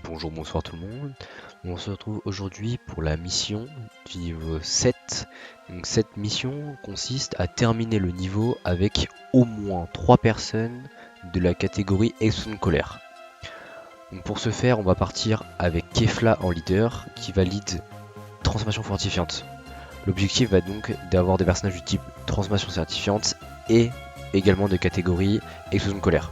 Bonjour, bonsoir tout le monde. On se retrouve aujourd'hui pour la mission du niveau 7. Donc cette mission consiste à terminer le niveau avec au moins 3 personnes de la catégorie Explosion de colère. Donc pour ce faire, on va partir avec Kefla en leader qui va lead transformation fortifiante. L'objectif va donc d'avoir des personnages du type transformation certifiante et également de catégorie Explosion de colère.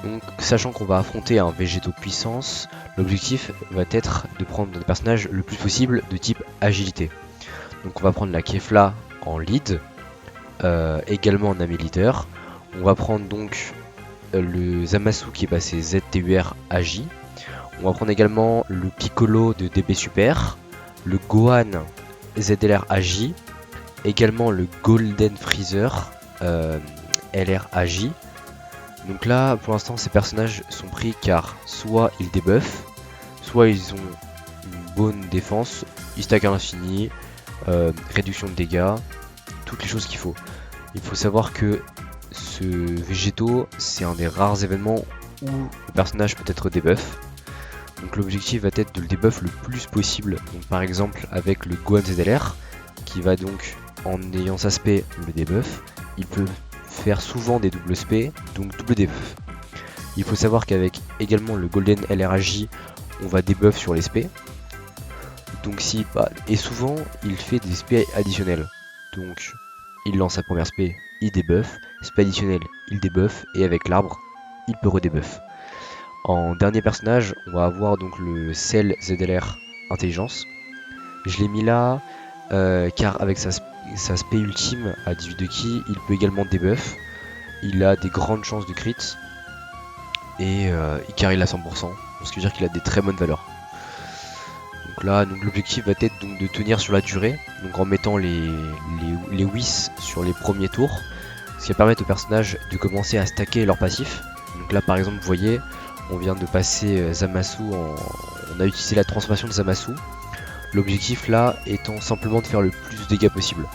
Donc, sachant qu'on va affronter un végétaux puissance, l'objectif va être de prendre des personnages le plus possible de type agilité. Donc on va prendre la Kefla en lead, également en ami leader. On va prendre donc le Zamasu qui est passé ZTUR Agi. On va prendre également le Piccolo de DB Super, le Gohan ZLR Agi, également le Golden Freezer LR Agi. Donc là, pour l'instant, ces personnages sont pris car soit ils débuffent, soit ils ont une bonne défense, ils stackent à l'infini, réduction de dégâts, toutes les choses qu'il faut. Il faut savoir que ce végétaux, c'est un des rares événements où le personnage peut être debuff. Donc l'objectif va être de le debuff le plus possible. Donc par exemple avec le Gohan ZLR, qui va donc, en ayant sa spé, le debuff, il peut faire souvent des doubles spé, donc double debuff. Il faut savoir qu'avec également le Golden LRAJ, on va debuff sur les spé. Donc si et souvent il fait des spé additionnels. Donc il lance sa première spé, il debuff, spé additionnel, il debuff, et avec l'arbre, il peut redebuff. En dernier personnage, on va avoir donc le Cell ZLR Intelligence. Je l'ai mis là car avec sa spé ultime à 18 de ki, il peut également debuff. Il a des grandes chances de crit et il carry à 100%, ce qui veut dire qu'il a des très bonnes valeurs. Donc là, l'objectif va être donc de tenir sur la durée, donc en mettant les whis sur les premiers tours, ce qui va permettre aux personnages de commencer à stacker leur passif. Donc là par exemple, vous voyez, on vient de passer Zamasu on a utilisé la transformation de Zamasu. L'objectif là étant simplement de faire le plus de dégâts possible.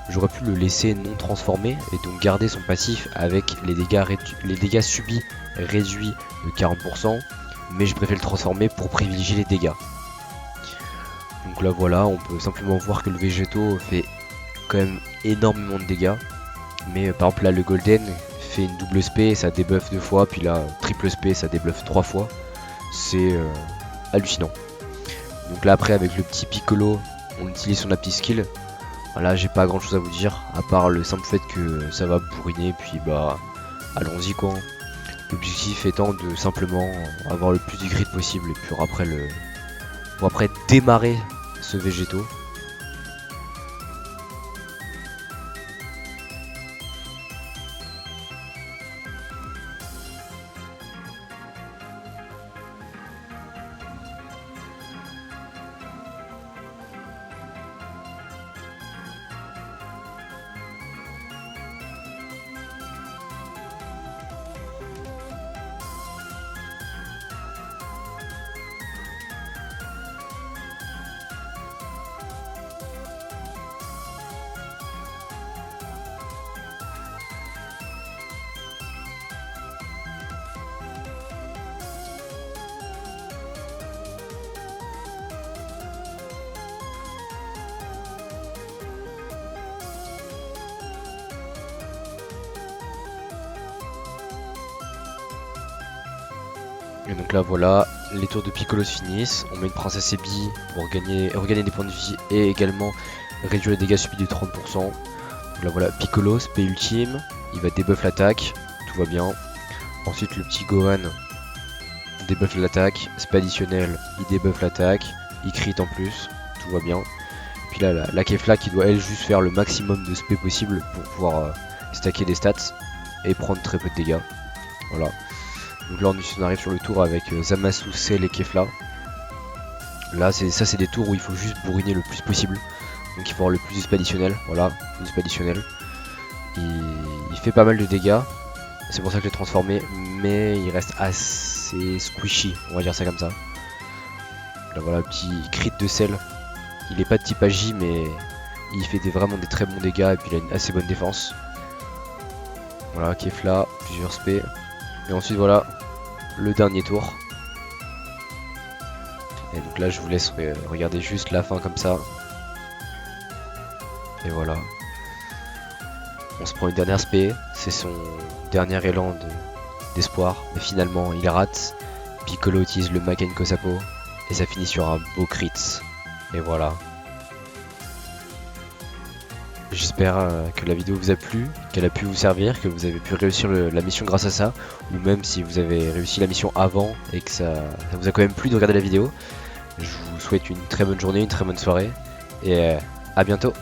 J'aurais pu le laisser non transformé et donc garder son passif avec les dégâts subis réduits de 40%, mais je préfère le transformer pour privilégier les dégâts. Donc là voilà, on peut simplement voir que le végétaux fait quand même énormément de dégâts. Mais par exemple là le Golden fait une double spé, ça débuff 2 fois, puis là triple spé, ça débuff 3 fois. C'est hallucinant. Donc là après avec le petit Piccolo, on utilise son petit skill. Voilà, j'ai pas grand chose à vous dire, à part le simple fait que ça va bourriner, puis bah allons-y quoi. L'objectif étant de simplement avoir le plus de grid possible, et puis pour après démarrer ce végétaux. Et donc là voilà, les tours de Piccolo se finissent, on met une princesse Ebi pour regagner des points de vie et également réduire les dégâts subis de 30%. Donc là voilà, Piccolo, spé ultime, il va debuff l'attaque, tout va bien. Ensuite le petit Gohan debuff l'attaque, spé additionnel, il debuff l'attaque, il crit en plus, tout va bien. Puis là la Kefla qui doit elle juste faire le maximum de spé possible pour pouvoir stacker des stats et prendre très peu de dégâts. Voilà. Donc là on arrive sur le tour avec Zamasu, Cell et Kefla. Là c'est des tours où il faut juste bourriner le plus possible. Donc il faut avoir le plus de spé additionnel. Voilà, une spé additionnel. Il fait pas mal de dégâts. C'est pour ça que je l'ai transformé. Mais il reste assez squishy, on va dire ça comme ça. Là voilà, petit crit de Cell. Il est pas de type agi mais il fait vraiment des très bons dégâts. Et puis il a une assez bonne défense. Voilà, Kefla, plusieurs spé. Et ensuite voilà, le dernier tour. Et donc là je vous laisse regarder juste la fin comme ça. Et voilà. On se prend une dernière spé, c'est son dernier élan d'espoir, mais finalement il rate. Piccolo utilise le Makenko Sapo et ça finit sur un beau crit. Et voilà. J'espère que la vidéo vous a plu, qu'elle a pu vous servir, que vous avez pu réussir la mission grâce à ça, ou même si vous avez réussi la mission avant et que ça vous a quand même plu de regarder la vidéo. Je vous souhaite une très bonne journée, une très bonne soirée, et à bientôt.